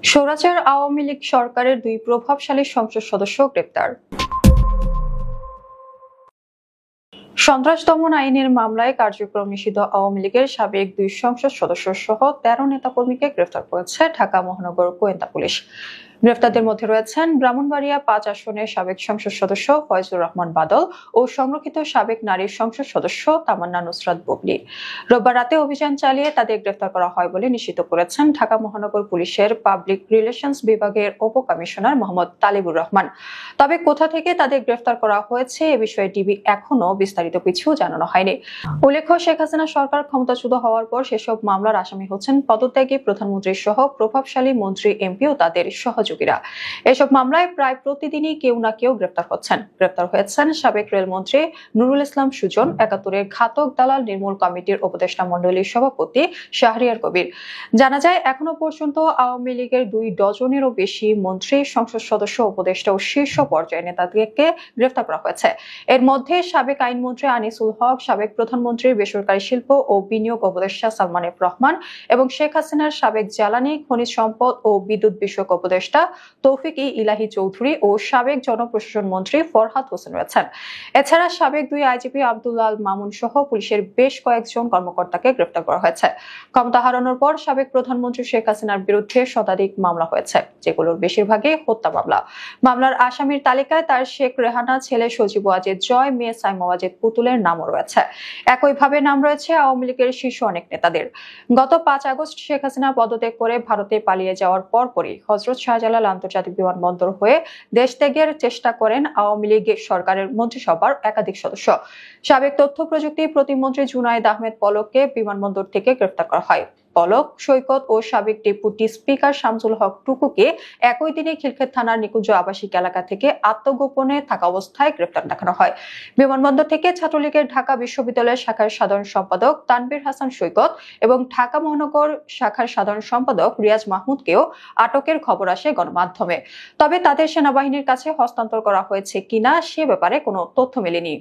স্বৈরাচার আওয়ামী লীগ সরকারের দুই প্রভাবশালী সংসদ সদস্য গ্রেপ্তার। সন্ত্রাস দমন আইনের মামলায় কার্যক্রম নিষিদ্ধ আওয়ামী লীগের সাবেক দুই সংসদ সদস্য সহ ১৩ নেতাকর্মীকে গ্রেফতার করেছে ঢাকা মহানগর গোয়েন্দা পুলিশ। গ্রেফতারদের মধ্যে রয়েছেন ব্রাহ্মণবাড়িয়া ৫ আসনের সাবেক সংসদ সদস্য ফয়জুর রহমান বাদল ও সংরক্ষিত সাবেক নারী সংসদ সদস্য তামান্না নুসরাত বুবলি। রোববার রাতে অভিযান চালিয়ে তাদের গ্রেফতার করা হয় বলে নিশ্চিত করেছেন ঢাকা মহানগর পুলিশের পাবলিক রিলেশনস বিভাগের উপকমিশনার মোহাম্মদ তালিবুর রহমান। তবে কোথা থেকে তাদের গ্রেফতার করা হয়েছে এ বিষয়ে ডিবি এখনো বিস্তারিত কিছু জানানো হয়নি। উল্লেখ্য, শেখ হাসিনা সরকার ক্ষমতাচ্যুত হওয়ার পর সেসব মামলার আসামি হচ্ছেন পদত্যাগী প্রধানমন্ত্রী সহ প্রভাবশালী মন্ত্রী, এমপি ও তাদের সহযোগীরা। এসব মামলায় প্রায় প্রতিদিনই কেউ না কেউ গ্রেফতার হচ্ছেন। গ্রেফতার হয়েছেন সাবেক রেলমন্ত্রী নুরুল ইসলাম সুজন, ৭১-এর ঘাতক দালাল নির্মূল কমিটির উপদেষ্টা মণ্ডলীর সভাপতি শাহরিয়ার কবির। জানা যায়, এখনো পর্যন্ত আওয়ামী লীগের ২ ডজনেরও বেশি মন্ত্রী, সংসদ সদস্য, উপদেষ্টা ও শীর্ষ পর্যায়ের নেতাদেরকে গ্রেফতার করা হয়েছে। এর মধ্যে সাবেক আইনমন্ত্রী আনিসুল হক, সাবেক প্রধানমন্ত্রীর বেসরকারি শিল্প ও বিনিয়োগ উপদেষ্টা সালমান এফ রহমান এবং শেখ হাসিনার সাবেক জ্বালানি, খনিজ সম্পদ ও বিদ্যুৎ বিষয়ক উপদেষ্টা তৌফিক-ই-ইলাহি চৌধুরী ও সাবেক জনপ্রশাসন মন্ত্রী ফরহাদ হোসেন রয়েছেন। এছাড়া সাবেক ২ আইজিপি আব্দুল্লাহ আল মামুন সহ পুলিশের বেশ কয়েকজন কর্মকর্তাকে গ্রেফতার করা হয়েছে। ক্ষমতা হারানোর পর সাবেক প্রধানমন্ত্রী শেখ হাসিনার বিরুদ্ধে শতাধিক মামলা হয়েছে, যেগুলোর বেশিরভাগই হত্যা মামলা। মামলার আসামির তালিকায় তার শেখ রেহানা, ছেলে সজীব ওয়াজেদ জয়, মেয়ে সাইমা ওয়াজেদ পুতুলের নামও রয়েছে। একইভাবে নাম রয়েছে আওয়ামী লীগের শীর্ষ অনেক নেতাদের। গত ৫ আগস্ট শেখ হাসিনা পদত্যাগ করে ভারতে পালিয়ে যাওয়ার পরপরই হযরত শাহজালাল আন্তর্জাতিক বিমানবন্দর হয়ে দেশ ত্যাগের চেষ্টা করেন আওয়ামী লীগ সরকারের মন্ত্রিসভার একাধিক সদস্য। সাবেক তথ্য প্রযুক্তি প্রতিমন্ত্রী জুনায়েদ আহমেদ পলককে বিমানবন্দর থেকে গ্রেফতার করা হয়। পলক, সৈকত ও সাবেক ডেপুটি স্পিকার শামসুল হক টুকুকে একই দিনে খিলক্ষেত থানার নিকুঞ্জ আবাসিক এলাকা থেকে আত্মগোপনে থাকা অবস্থায় গ্রেফতার দেখানো হয়। বিমানবন্দর থেকে ছাত্রলীগের ঢাকা বিশ্ববিদ্যালয় শাখার সাধারণ সম্পাদক তানভীর হাসান সৈকত এবং ঢাকা মহানগর শাখার সাধারণ সম্পাদক রিয়াজ মাহমুদকেও আটকের খবর আসে গণমাধ্যমে। তবে তাদের সেনাবাহিনীর কাছে হস্তান্তর করা হয়েছে কিনা সে ব্যাপারে কোনো তথ্য মেলেনি।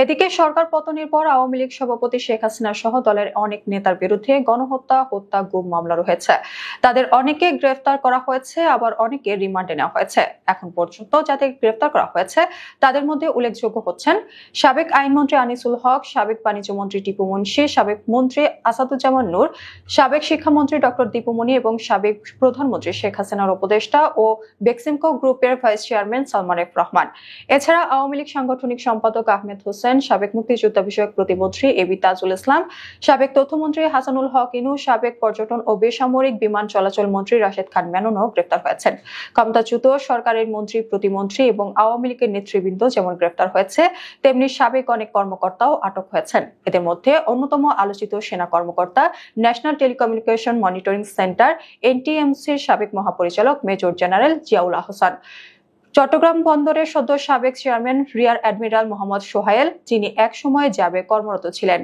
এদিকে সরকার পতনের পর আওয়ামী লীগ সভাপতি শেখ হাসিনা সহ দলের অনেক নেতার বিরুদ্ধে গণহত্যা, হত্যা, গুম মামলা রয়েছে। তাদের অনেকে গ্রেফতার করা হয়েছে, আবার অনেকে রিমান্ডে নেওয়া হয়েছে। এখন পর্যন্ত যাদের গ্রেফতার করা হয়েছে তাদের মধ্যে উল্লেখযোগ্য হচ্ছেন সাবেক আইনমন্ত্রী আনিসুল হক, সাবেক বাণিজ্য মন্ত্রী টিপু মুন্সি, সাবেক মন্ত্রী আসাদুজ্জামান নূর, সাবেক শিক্ষামন্ত্রী ডক্টর দীপুমনি এবং সাবেক প্রধানমন্ত্রী শেখ হাসিনার উপদেষ্টা ও বেক্সিমকো গ্রুপের vice chairman Salman F Rahman. এছাড়া আওয়ামী লীগ সাংগঠনিক সম্পাদক আহমেদ হোসেন, সাবেক মুক্তিযোদ্ধা বিষয়ক প্রতিমন্ত্রী এবি তাজুল ইসলাম, সাবেক তথ্যমন্ত্রী হাসানুল হক ইনু, সাবেক পর্যটন ও বেসামরিক বিমান চলাচল মন্ত্রী রাশেদ খান মেননও গ্রেফতার হয়েছেন। ক্ষমতাচ্যুত সরকারের মন্ত্রী, প্রতিমন্ত্রী এবং আওয়ামী লীগের নেতৃবৃন্দ যেমন গ্রেফতার হয়েছে, তেমনি সাবেক অনেক কর্মকর্তাও আটক হয়েছেন। এদের মধ্যে অন্যতম আলোচিত সেনা কর্মকর্তা, ন্যাশনাল টেলিকমিউনিকেশন মনিটরিং সেন্টার এনটিএমসির সাবেক মহাপরিচালক মেজর জেনারেল জিয়াউল আহসান, চট্টগ্রাম বন্দরের সদ্য সাবেক chairman rear admiral Mohammad Sohail, যিনি এক সময় র্যাবে কর্মরত ছিলেন।